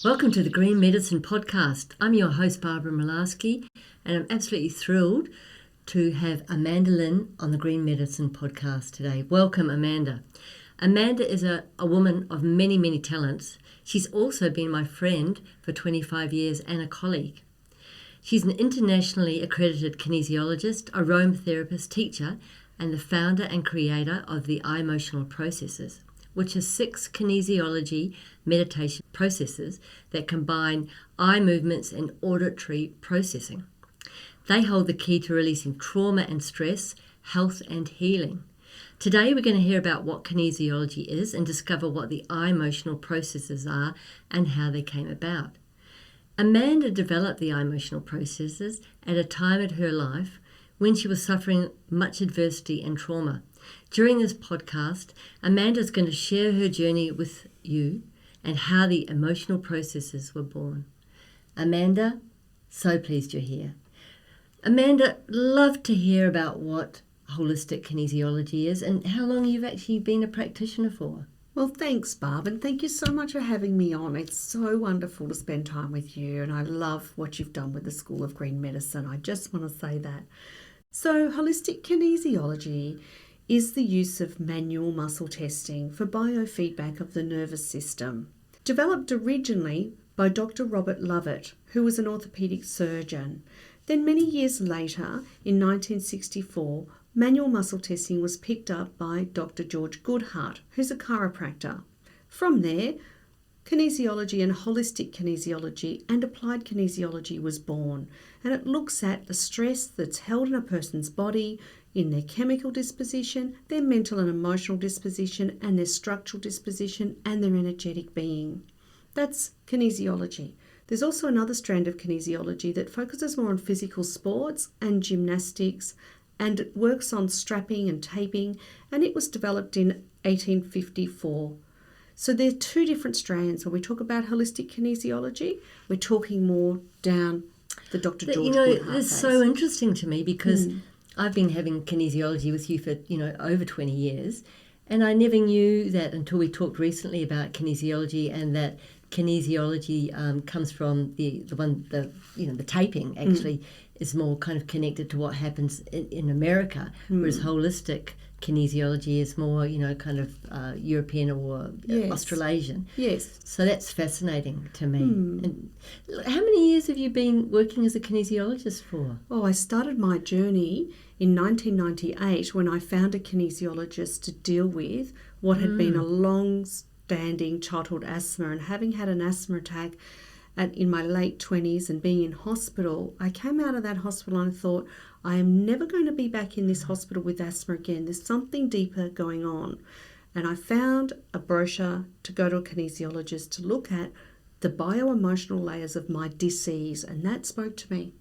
Welcome to the Green Medicine Podcast. I'm your host, Barbara Malarski, and I'm absolutely thrilled to have Amanda Lynne on the Green Medicine Podcast today. Welcome, Amanda. Amanda is a woman of many, many talents. She's also been my friend for 25 years and a colleague. She's an internationally accredited kinesiologist, aromatherapist, teacher, and the founder and creator of the Eye-motional Processes, which are 6 kinesiology meditation processes that combine eye movements and auditory processing. They hold the key to releasing trauma and stress, health and healing. Today we're going to hear about what kinesiology is and discover what the eye-motional processes are and how they came about. Amanda developed the eye-motional processes at a time in her life when she was suffering much adversity and trauma. During this podcast, Amanda is going to share her journey with you and how the emotional processes were born. Amanda, so pleased you're here. Amanda, love to hear about what holistic kinesiology is and how long you've actually been a practitioner for. Well, thanks, Barb, and thank you so much for having me on. It's so wonderful to spend time with you, and I love what you've done with the School of Green Medicine. I just want to say that. So, holistic kinesiology is the use of manual muscle testing for biofeedback of the nervous system. Developed originally by Dr. Robert Lovett, who was an orthopedic surgeon. Then many years later, in 1964, manual muscle testing was picked up by Dr. George Goodhart, who's a chiropractor. From there, kinesiology and holistic kinesiology and applied kinesiology was born, and it looks at the stress that's held in a person's body, in their chemical disposition, their mental and emotional disposition, and their structural disposition, and their energetic being. That's kinesiology. There's also another strand of kinesiology that focuses more on physical sports and gymnastics, and it works on strapping and taping, and it was developed in 1854. So there are 2 different strands. When we talk about holistic kinesiology, we're talking more down the Dr. George Goodhart it's phase. so interesting to me because I've been having kinesiology with you for, over 20 years, and I never knew that until we talked recently about kinesiology, and that kinesiology comes from the taping actually is more kind of connected to what happens in America, whereas holistic kinesiology is more, European or Australasian. Yes. So that's fascinating to me. And how many years have you been working as a kinesiologist for? Oh, I started my journey in 1998 when I found a kinesiologist to deal with what had been a long-standing childhood asthma, and having had an asthma attack in my late 20s and being in hospital, I came out of that hospital and I thought, I am never going to be back in this hospital with asthma again. There's something deeper going on. And I found a brochure to go to a kinesiologist to look at the bio-emotional layers of my disease, and that spoke to me.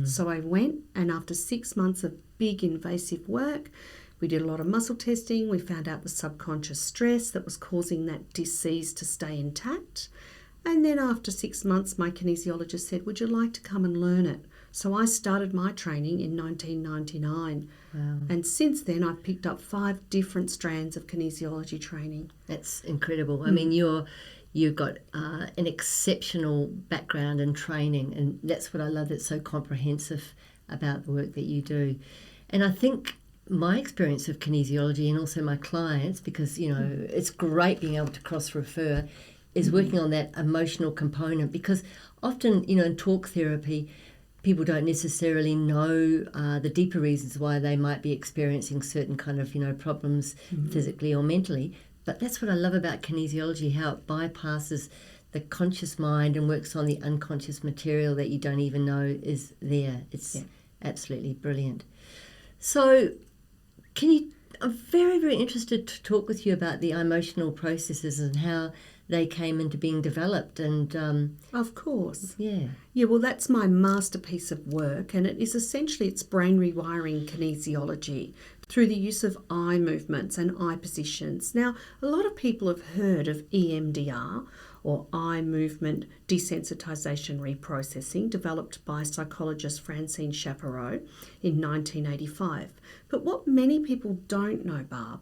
So I went, and after 6 months of big invasive work, we did a lot of muscle testing. We found out the subconscious stress that was causing that disease to stay intact. And then after 6 months, my kinesiologist said, would you like to come and learn it? So I started my training in 1999. Wow. And since then, I've picked up 5 different strands of kinesiology training. That's incredible. I mean, you've got an exceptional background and training, and that's what I love that's so comprehensive about the work that you do. And I think my experience of kinesiology, and also my clients, because, it's great being able to cross-refer, is working on that emotional component, because often, in talk therapy, people don't necessarily know the deeper reasons why they might be experiencing certain kind of, problems physically or mentally. But that's what I love about kinesiology, how it bypasses the conscious mind and works on the unconscious material that you don't even know is there. It's absolutely brilliant. So I'm very, very interested to talk with you about the emotional processes and how they came into being developed. And Of course. Yeah, well, that's my masterpiece of work, and it's brain rewiring kinesiology through the use of eye movements and eye positions. Now, a lot of people have heard of EMDR, or eye movement desensitization reprocessing, developed by psychologist Francine Chapereau in 1985. But what many people don't know, Barb,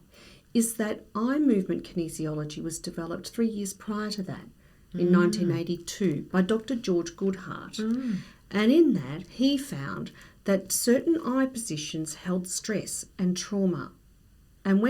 is that eye movement kinesiology was developed 3 years prior to that. in 1982 by Dr. George Goodhart. And in that, he found that certain eye positions held stress and trauma. And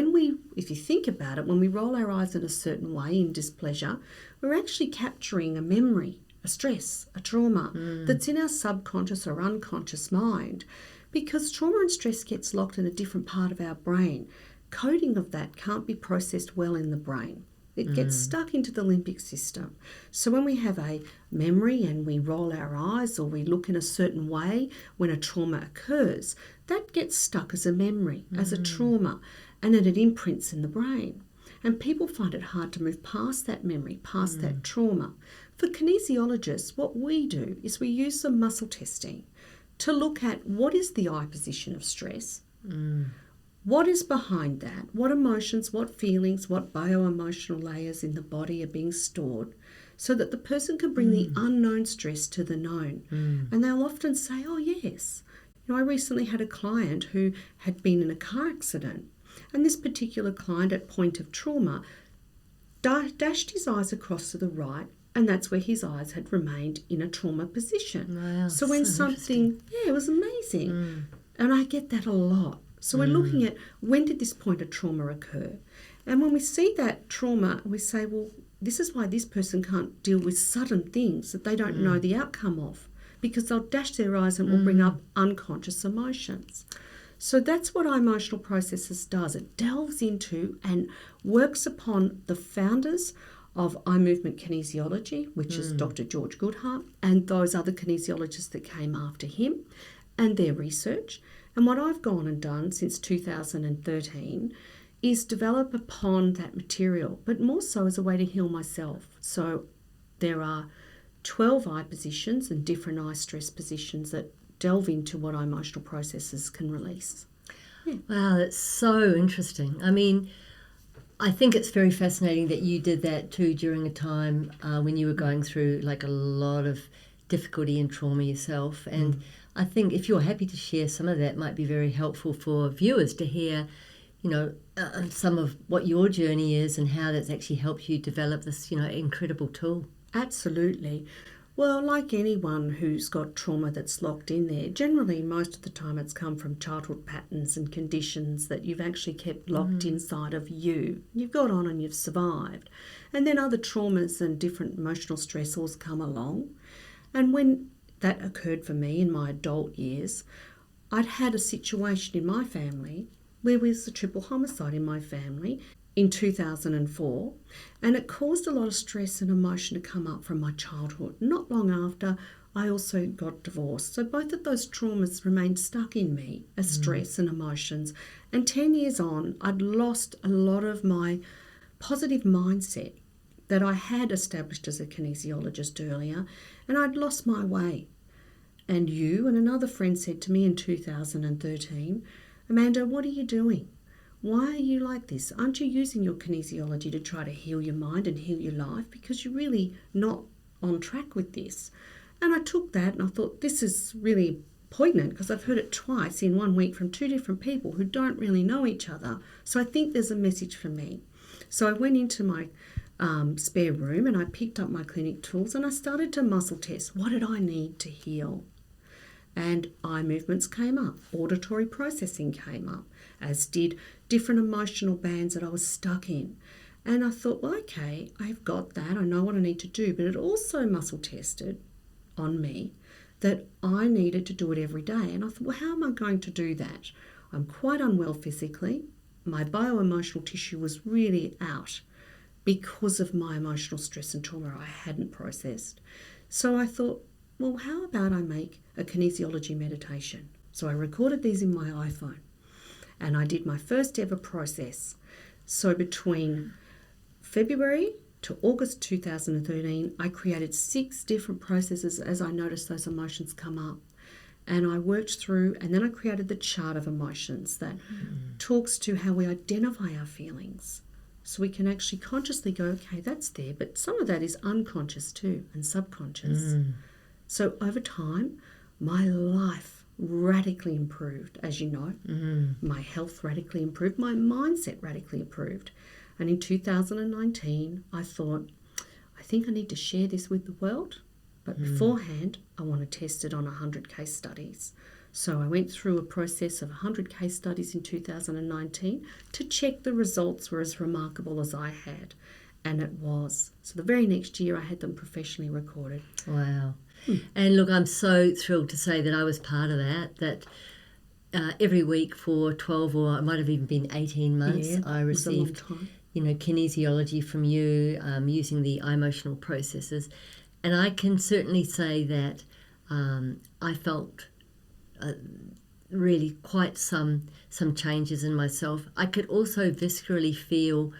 if you think about it, when we roll our eyes in a certain way in displeasure, we're actually capturing a memory, a stress, a trauma that's in our subconscious or unconscious mind. Because trauma and stress gets locked in a different part of our brain, coding of that can't be processed well in the brain. It gets stuck into the limbic system. So when we have a memory and we roll our eyes or we look in a certain way when a trauma occurs, that gets stuck as a memory, as a trauma, and then it imprints in the brain. And people find it hard to move past that memory, past that trauma. For kinesiologists, what we do is we use some muscle testing to look at what is the eye position of stress, what is behind that, what emotions, what feelings, what bio-emotional layers in the body are being stored, so that the person can bring the unknown stress to the known. And they'll often say, oh yes. I recently had a client who had been in a car accident, and this particular client at point of trauma dashed his eyes across to the right, and that's where his eyes had remained in a trauma position. Wow, so when something, it was amazing. And I get that a lot. So we're looking at when did this point of trauma occur? And when we see that trauma, we say, well, this is why this person can't deal with sudden things that they don't know the outcome of, because they'll dash their eyes and will bring up unconscious emotions. So that's what Eye-motional Processes does. It delves into and works upon the founders of eye movement kinesiology, which is Dr. George Goodhart, and those other kinesiologists that came after him, and their research. And what I've gone and done since 2013 is develop upon that material, but more so as a way to heal myself. So there are 12 eye positions and different eye stress positions that delve into what Eye-motional Processes can release. Wow, that's so interesting. I mean, I think it's very fascinating that you did that too during a time when you were going through like a lot of difficulty and trauma yourself. And I think if you're happy to share some of that, might be very helpful for viewers to hear, some of what your journey is and how that's actually helped you develop this, incredible tool. Absolutely. Well, like anyone who's got trauma that's locked in there, generally most of the time it's come from childhood patterns and conditions that you've actually kept locked inside of you. You've got on and you've survived. And then other traumas and different emotional stressors come along. And when that occurred for me in my adult years, I'd had a situation in my family where there was a triple homicide in my family in 2004, and it caused a lot of stress and emotion to come up from my childhood. Not long after, I also got divorced. So both of those traumas remained stuck in me as stress and emotions. And 10 years on, I'd lost a lot of my positive mindset that I had established as a kinesiologist earlier, and I'd lost my way. And you and another friend said to me in 2013, Amanda, what are you doing? Why are you like this? Aren't you using your kinesiology to try to heal your mind and heal your life? Because you're really not on track with this. And I took that and I thought, this is really poignant because I've heard it twice in 1 week from two different people who don't really know each other. So I think there's a message for me. So I went into my spare room and I picked up my clinic tools and I started to muscle test. What did I need to heal? And eye movements came up, auditory processing came up, as did different emotional bands that I was stuck in. And I thought, well, okay, I've got that. I know what I need to do. But it also muscle tested on me that I needed to do it every day. And I thought, well, how am I going to do that? I'm quite unwell physically. My bio-emotional tissue was really out because of my emotional stress and trauma I hadn't processed. So I thought, well, how about I make a kinesiology meditation? So I recorded these in my iPhone and I did my first ever process. So between February to August 2013, I created 6 different processes as I noticed those emotions come up. And I worked through, and then I created the chart of emotions that talks to how we identify our feelings. So we can actually consciously go, okay, that's there, but some of that is unconscious too and subconscious. So over time, my life radically improved, as you know. My health radically improved, my mindset radically improved. And in 2019, I thought, I think I need to share this with the world, but beforehand, I want to test it on 100 case studies. So I went through a process of 100 case studies in 2019 to check the results were as remarkable as I had. And it was. So the very next year, I had them professionally recorded. Wow. And look, I'm so thrilled to say that I was part of that every week for 12 or it might have even been 18 months, I received, kinesiology from you using the Eye-motional Processes. And I can certainly say that I felt really quite some changes in myself. I could also viscerally feel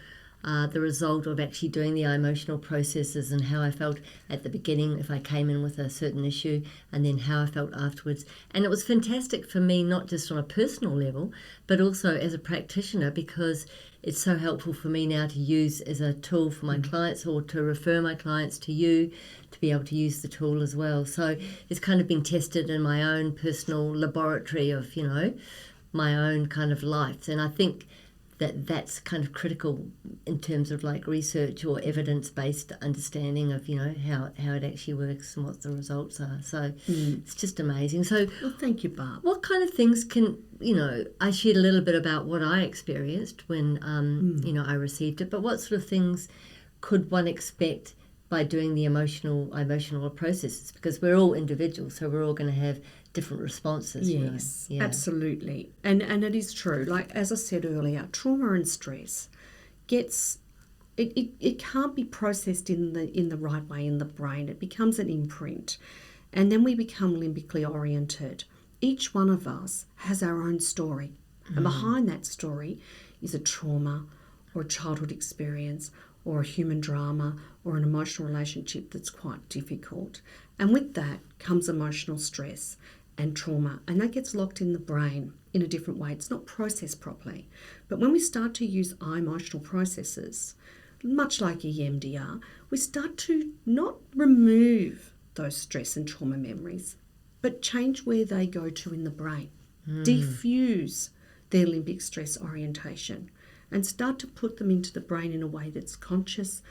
the result of actually doing the Eye-motional Processes and how I felt at the beginning if I came in with a certain issue, and then how I felt afterwards. And it was fantastic for me, not just on a personal level, but also as a practitioner, because it's so helpful for me now to use as a tool for my clients, or to refer my clients to you to be able to use the tool as well. So it's kind of been tested in my own personal laboratory of, my own kind of life. And I think that's kind of critical in terms of like research or evidence-based understanding of, how it actually works and what the results are. So it's just amazing. So well, thank you, Barb. What kind of things can, I shared a little bit about what I experienced when, I received it, but what sort of things could one expect by doing the emotional processes? Because we're all individuals, so we're all going to have different responses. Yes, Yeah. Absolutely. And it is true. Like, as I said earlier, trauma and stress it can't be processed in the right way in the brain. It becomes an imprint. And then we become limbically oriented. Each one of us has our own story. And behind that story is a trauma or a childhood experience or a human drama or an emotional relationship that's quite difficult. And with that comes emotional stress and trauma, and that gets locked in the brain in a different way. It's not processed properly. But when we start to use eye-motional processes, much like EMDR, we start to not remove those stress and trauma memories, but change where they go to in the brain, diffuse their limbic stress orientation, and start to put them into the brain in a way that's conscious,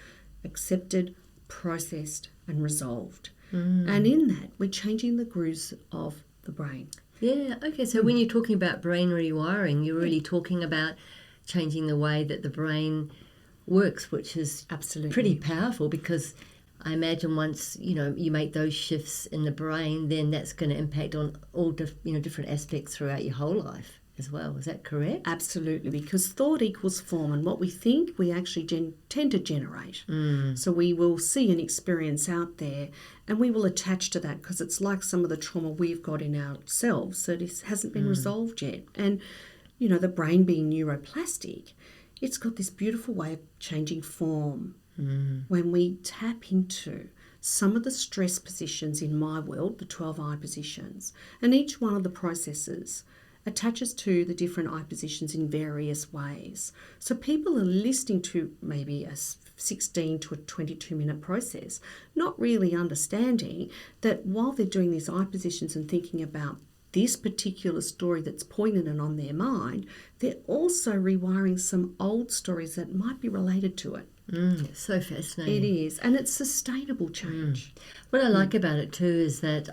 accepted, processed, and resolved. And in that, we're changing the grooves of the brain. Yeah, okay. So when you're talking about brain rewiring, you're really talking about changing the way that the brain works, which is absolutely pretty powerful, because I imagine once, you make those shifts in the brain, then that's going to impact on all different aspects throughout your whole life as well. Is that correct? Absolutely, because thought equals form, and what we think, we actually tend to generate. So we will see an experience out there, and we will attach to that, because it's like some of the trauma we've got in ourselves that hasn't been resolved yet. And, the brain being neuroplastic, it's got this beautiful way of changing form. When we tap into some of the stress positions in my world, the 12 eye positions, and each one of the processes attaches to the different eye positions in various ways. So people are listening to maybe a 16 to a 22-minute process, not really understanding that while they're doing these eye positions and thinking about this particular story that's poignant and on their mind, they're also rewiring some old stories that might be related to it. It's so fascinating. It is, and it's sustainable change. What I like about it too is that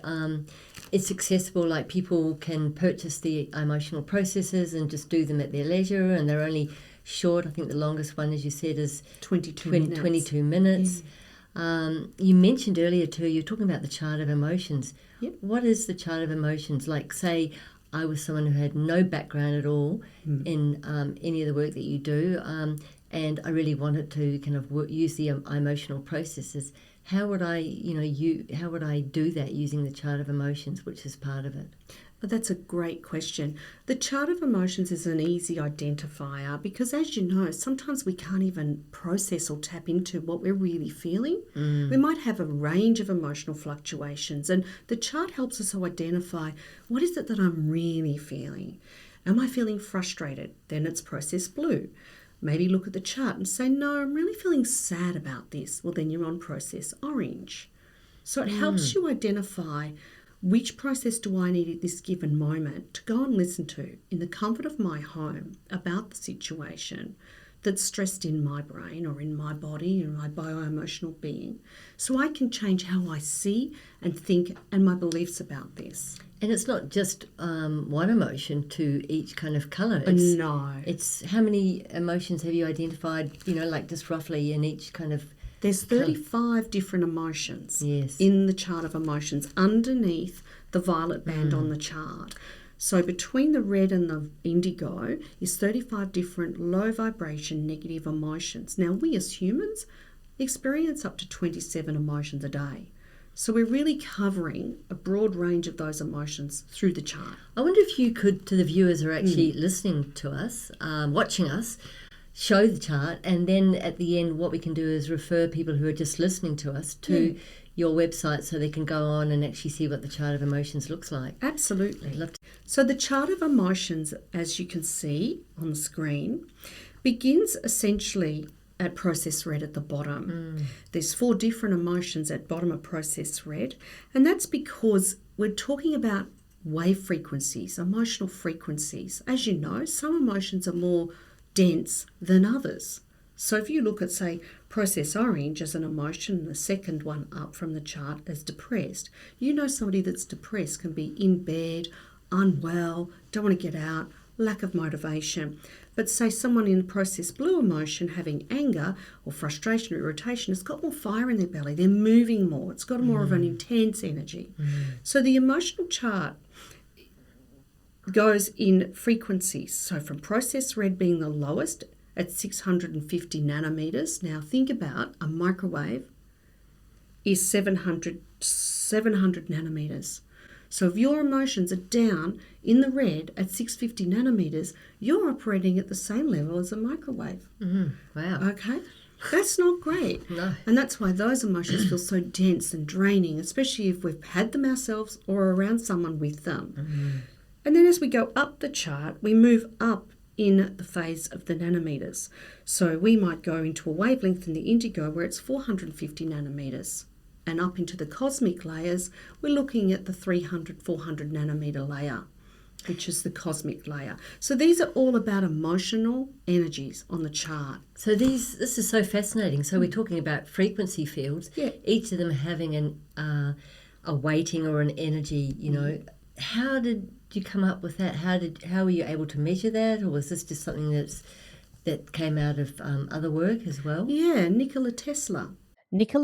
it's accessible. Like, people can purchase the emotional processes and just do them at their leisure, and they're only short. I think the longest one, as you said, is 22 minutes. You mentioned earlier too, you're talking about the chart of emotions. Yep. What is the chart of emotions? Like, say I was someone who had no background at all in any of the work that you do, and I really wanted to kind of use the emotional processes. How would I do that using the chart of emotions, which is part of it? That's a great question. The chart of emotions is an easy identifier because, as you know, sometimes we can't even process or tap into what we're really feeling. We might have a range of emotional fluctuations, and the chart helps us to identify what is it that I'm really feeling. Am I feeling frustrated? Then it's process blue. Maybe look at the chart and say, no, I'm really feeling sad about this. Well, then you're on process orange. So it helps you identify which process do I need at this given moment to go and listen to in the comfort of my home about the situation that's stressed in my brain or in my body, in my bio-emotional being, so I can change how I see and think and my beliefs about this. And it's not just one emotion to each kind of colour. No. It's how many emotions have you identified, like just roughly in each kind of... There's 35 different emotions Yes. in the chart of emotions underneath the violet band on the chart. So between the red and the indigo is 35 different low vibration negative emotions. Now we as humans experience up to 27 emotions a day. So we're really covering a broad range of those emotions through the chart. I wonder if you could, to the viewers who are actually listening to us, watching us, show the chart, and then at the end what we can do is refer people who are just listening to us to your website so they can go on and actually see what the chart of emotions looks like. Absolutely. I'd love to. So the chart of emotions, as you can see on the screen, begins essentially at process red at the bottom. There's 4 different emotions at bottom of process red, and that's because we're talking about wave frequencies, emotional frequencies. As you know, some emotions are more dense than others. So if you look at, say, process orange as an emotion, the second one up from the chart as depressed, somebody that's depressed can be in bed, unwell, don't want to get out, lack of motivation. But say someone in process blue emotion having anger or frustration or irritation has got more fire in their belly, they're moving more, it's got more of an intense energy. So the emotional chart goes in frequencies. So from process red being the lowest at 650 nanometers. Now think about a microwave is 700 nanometers. So if your emotions are down in the red at 650 nanometers, you're operating at the same level as a microwave. Wow. Okay? That's not great. No. And that's why those emotions feel so dense and draining, especially if we've had them ourselves or around someone with them. And then as we go up the chart, we move up in the phase of the nanometers. So we might go into a wavelength in the indigo where it's 450 nanometers. And up into the cosmic layers, we're looking at the 300, 400 nanometer layer, which is the cosmic layer. So these are all about emotional energies on the chart. So this is so fascinating. So we're talking about frequency fields, each of them having a weighting or an energy, How did you come up with that? How were you able to measure that, or was this just something that came out of other work as well? Yeah, Nikola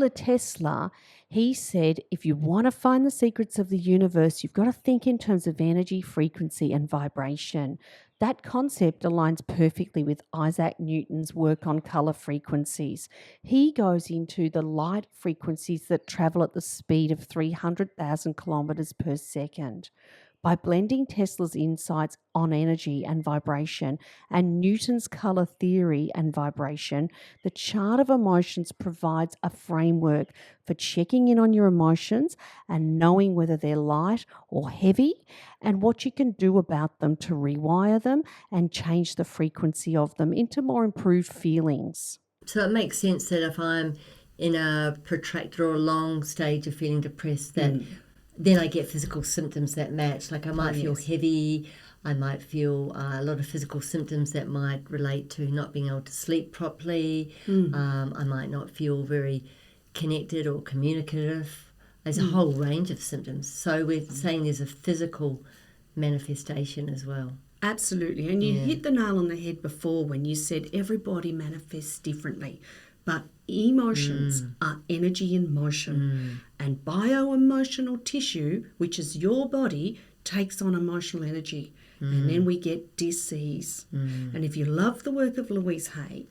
Tesla, he said, if you want to find the secrets of the universe, you've got to think in terms of energy, frequency, and vibration. That concept aligns perfectly with Isaac Newton's work on color frequencies. He goes into the light frequencies that travel at the speed of 300,000 kilometers per second. By blending Tesla's insights on energy and vibration and Newton's color theory and vibration, the chart of emotions provides a framework for checking in on your emotions and knowing whether they're light or heavy and what you can do about them to rewire them and change the frequency of them into more improved feelings. So it makes sense that if I'm in a protracted or a long stage of feeling depressed, that then I get physical symptoms that match. Like I might feel heavy, I might feel a lot of physical symptoms that might relate to not being able to sleep properly. I might not feel very connected or communicative. There's a whole range of symptoms. So we're saying there's a physical manifestation as well. Absolutely. And you hit the nail on the head before when you said everybody manifests differently. But emotions are energy in motion. And bio-emotional tissue, which is your body, takes on emotional energy. And then we get dis-ease. And if you love the work of Louise Hay,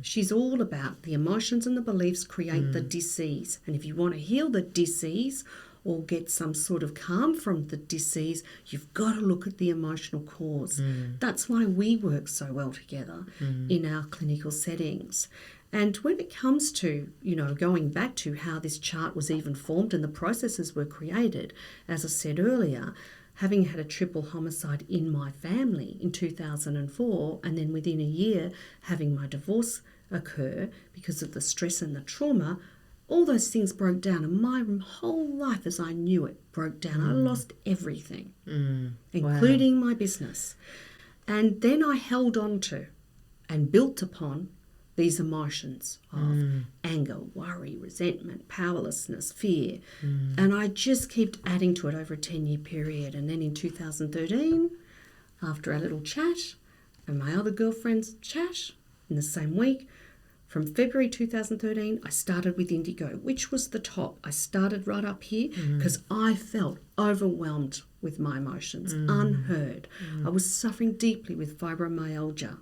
she's all about the emotions and the beliefs create the dis-ease. And if you want to heal the dis-ease or get some sort of calm from the dis-ease, you've got to look at the emotional cause. That's why we work so well together in our clinical settings. And when it comes to, going back to how this chart was even formed and the processes were created, as I said earlier, having had a triple homicide in my family in 2004, and then within a year having my divorce occur because of the stress and the trauma, all those things broke down, and my whole life as I knew it broke down. I lost everything, including my business. And then I held on to and built upon these emotions of anger, worry, resentment, powerlessness, fear. And I just kept adding to it over a 10-year period. And then in 2013, after our little chat and my other girlfriend's chat in the same week, from February 2013, I started with indigo, which was the top. I started right up here because I felt overwhelmed with my emotions, unheard. I was suffering deeply with fibromyalgia.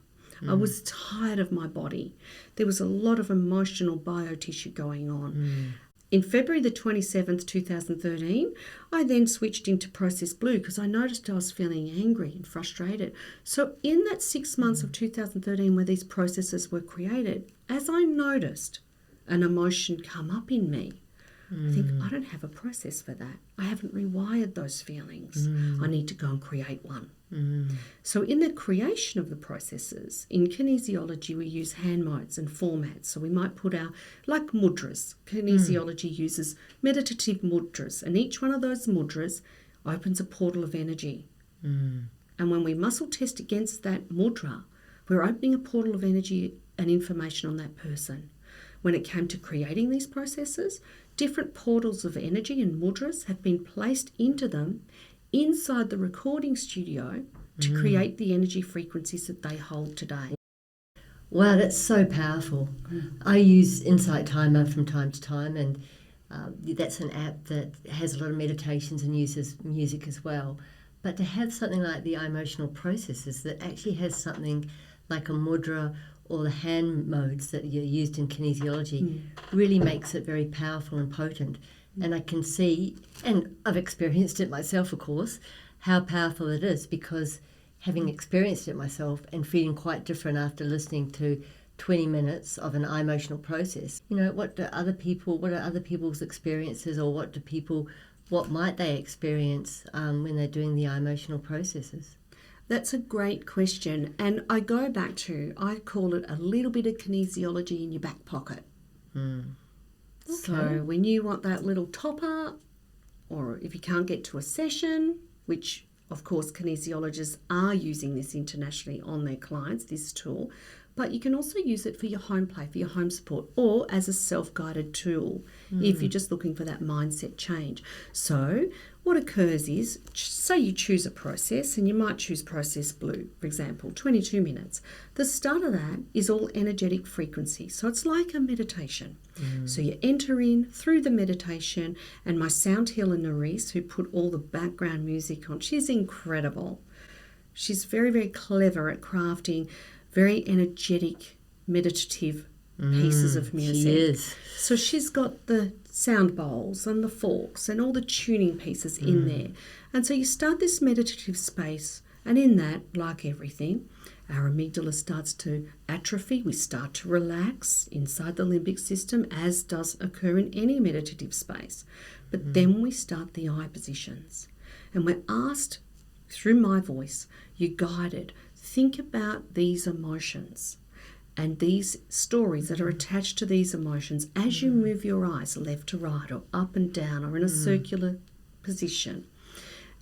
I was tired of my body. There was a lot of emotional biotissue going on. In February the 27th, 2013, I then switched into Process Blue because I noticed I was feeling angry and frustrated. So in that 6 months of 2013 where these processes were created, as I noticed an emotion come up in me, I think, I don't have a process for that. I haven't rewired those feelings. I need to go and create one. So in the creation of the processes, in kinesiology, we use hand modes and formats. So we might put like mudras. Kinesiology uses meditative mudras, and each one of those mudras opens a portal of energy. And when we muscle test against that mudra, we're opening a portal of energy and information on that person. When it came to creating these processes, different portals of energy and mudras have been placed into them inside the recording studio to create the energy frequencies that they hold today. Wow, that's so powerful. I use Insight Timer from time to time, and that's an app that has a lot of meditations and uses music as well. But to have something like the Eye-motional Processes that actually has something like a mudra or the hand modes that are used in kinesiology really makes it very powerful and potent. And I can see, and I've experienced it myself, of course, how powerful it is, because having experienced it myself and feeling quite different after listening to 20 minutes of an eye-motional process. You know, what are other people's experiences, or what might they experience when they're doing the eye-motional processes? That's a great question. And I go back to, I call it a little bit of kinesiology in your back pocket. Okay. So when you want that little topper, or if you can't get to a session, which of course kinesiologists are using this internationally on their clients, this tool, but you can also use it for your home play, for your home support, or as a self-guided tool if you're just looking for that mindset change. So what occurs is, say you choose a process, and you might choose Process Blue, for example, 22 minutes. The start of that is all energetic frequency. So it's like a meditation. So you enter in through the meditation, and my sound healer, Nerese, who put all the background music on, she's incredible. She's very, very clever at crafting very energetic, meditative pieces of music. She is. So she's got the sound bowls and the forks and all the tuning pieces in there. And so you start this meditative space, and in that, like everything, our amygdala starts to atrophy. We start to relax inside the limbic system, as does occur in any meditative space. But then we start the eye positions. And we're asked, through my voice, you're guided, think about these emotions and these stories that are attached to these emotions as you move your eyes left to right, or up and down, or in a circular position.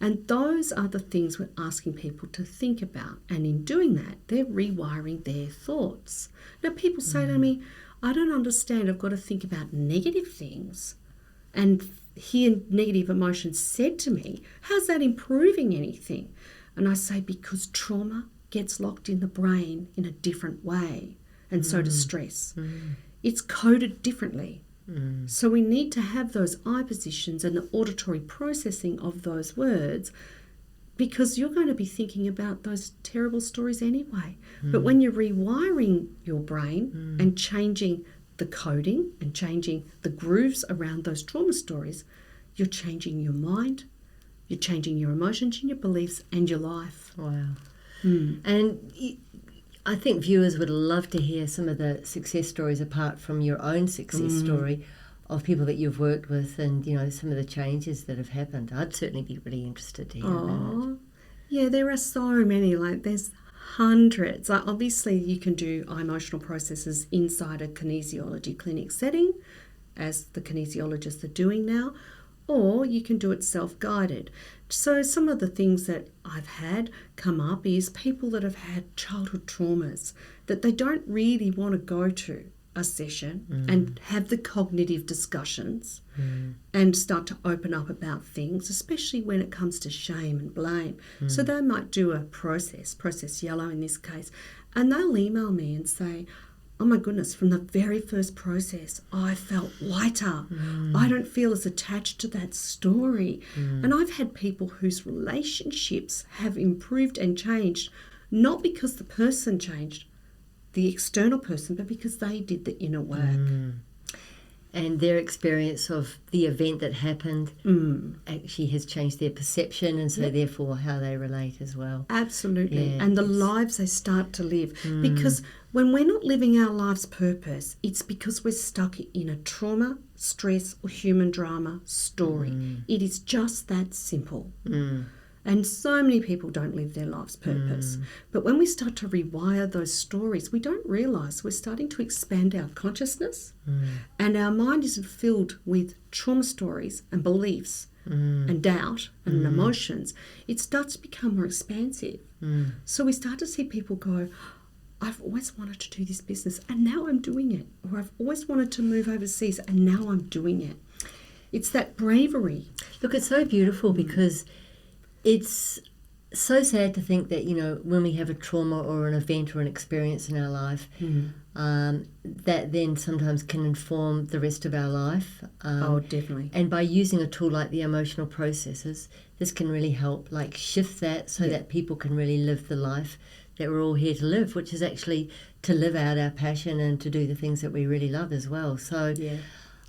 And those are the things we're asking people to think about. And in doing that, they're rewiring their thoughts. Now, people say to me, I don't understand. I've got to think about negative things and hear negative emotions said to me. How's that improving anything? And I say, because trauma gets locked in the brain in a different way, and so does stress. It's coded differently. So we need to have those eye positions and the auditory processing of those words, because you're going to be thinking about those terrible stories anyway. But when you're rewiring your brain and changing the coding and changing the grooves around those trauma stories, you're changing your mind, you're changing your emotions and your beliefs and your life. Wow. And I think viewers would love to hear some of the success stories, apart from your own success story, of people that you've worked with, and, you know, some of the changes that have happened. I'd certainly be really interested to hear about it. Yeah, there are so many. Like, there's hundreds. Like, obviously, you can do eye-motional processes inside a kinesiology clinic setting, as the kinesiologists are doing now, or you can do it self-guided. So some of the things that I've had come up is people that have had childhood traumas. that they don't really want to go to a session and have the cognitive discussions and start to open up about things, especially when it comes to shame and blame. So they might do a process yellow in this case, and they'll email me and say, oh my goodness, from the very first process, I felt lighter. I don't feel as attached to that story. And I've had people whose relationships have improved and changed, not because the person changed, the external person, but because they did the inner work. And their experience of the event that happened actually has changed their perception, and so therefore how they relate as well. Absolutely. And the lives they start to live. Because when we're not living our life's purpose, it's because we're stuck in a trauma, stress, or human drama story. It is just that simple. And so many people don't live their life's purpose. But when we start to rewire those stories, we don't realise we're starting to expand our consciousness, and our mind isn't filled with trauma stories and beliefs and doubt and emotions. It starts to become more expansive. So we start to see people go, I've always wanted to do this business and now I'm doing it. Or I've always wanted to move overseas and now I'm doing it. It's that bravery. Look, it's so beautiful because it's so sad to think that, when we have a trauma or an event or an experience in our life, that then sometimes can inform the rest of our life. Definitely. And by using a tool like the emotional processes, this can really help shift that so that people can really live the life that we're all here to live, which is actually to live out our passion and to do the things that we really love as well. So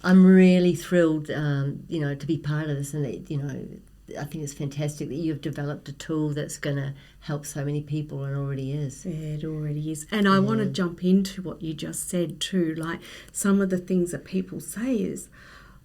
I'm really thrilled, to be part of this, and that, I think it's fantastic that you've developed a tool that's going to help so many people, and already is. Yeah, it already is. And I want to jump into what you just said too. Like, some of the things that people say is,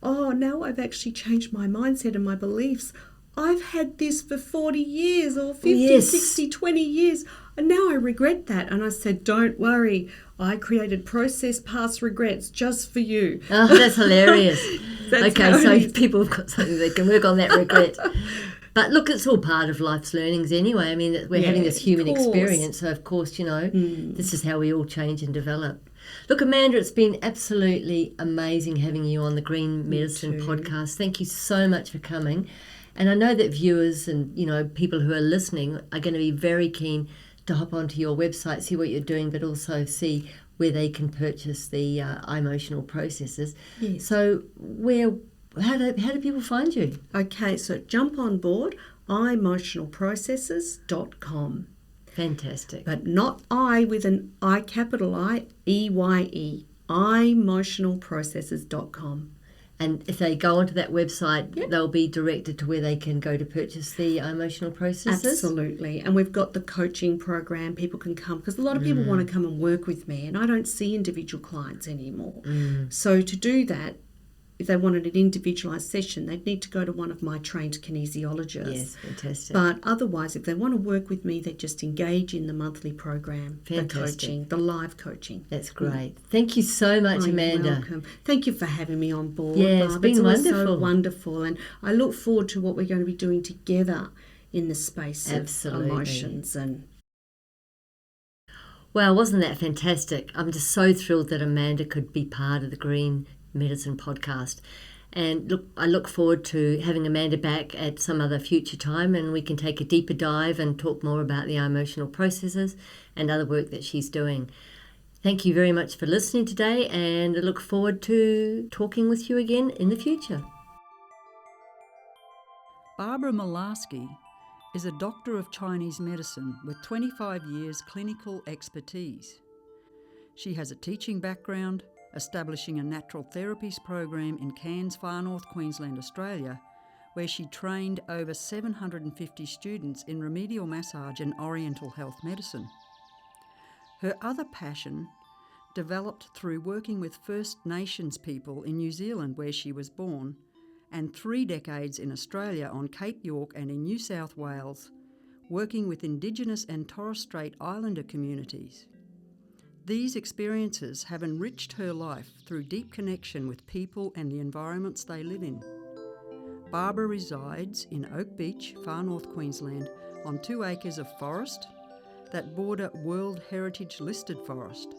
oh, now I've actually changed my mindset and my beliefs. I've had this for 40 years or 50, 60, 20 years, and now I regret that. And I said, don't worry. I created process past regrets just for you. Oh, that's hilarious. Okay, so people have got something they can work on that regret. But look, it's all part of life's learnings anyway. I mean, we're having this human experience, so of course, this is how we all change and develop. Look, Amanda, it's been absolutely amazing having you on the Green Medicine podcast. Thank you so much for coming. And I know that viewers and, people who are listening are going to be very keen to hop onto your website, see what you're doing, but also see where they can purchase the Eye-motional Processes. Yes. So how do people find you? Okay, so jump on board, Eye-motional Processes.com. Fantastic. But not I with an I, capital I, EYE, Eye-motional Processes.com. And if they go onto that website, they'll be directed to where they can go to purchase the Eye-motional Processes? Absolutely. And we've got the coaching program. People can come, because a lot of people want to come and work with me, and I don't see individual clients anymore. So to do that, if they wanted an individualised session, they'd need to go to one of my trained kinesiologists. Yes, fantastic. But otherwise, if they want to work with me, they just engage in the monthly program, the coaching, the live coaching. That's great. Thank you so much, Amanda. You're welcome. Thank you for having me on board. Yeah, it's been wonderful. So wonderful. And I look forward to what we're going to be doing together in the space of emotions. Well, wasn't that fantastic? I'm just so thrilled that Amanda could be part of the Green Medicine podcast. And look, I look forward to having Amanda back at some other future time, and we can take a deeper dive and talk more about the emotional processes and other work that she's doing. Thank you very much for listening today, and I look forward to talking with you again in the future. Barbara Malarski is a doctor of Chinese medicine with 25 years clinical expertise. She has a teaching background, establishing a natural therapies program in Cairns, far north Queensland, Australia, where she trained over 750 students in remedial massage and oriental health medicine. Her other passion developed through working with First Nations people in New Zealand, where she was born, and 3 decades in Australia on Cape York and in New South Wales, working with Indigenous and Torres Strait Islander communities. These experiences have enriched her life through deep connection with people and the environments they live in. Barbara resides in Oak Beach, far north Queensland, on 2 acres of forest, that border World Heritage listed forest.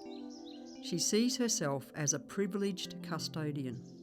She sees herself as a privileged custodian.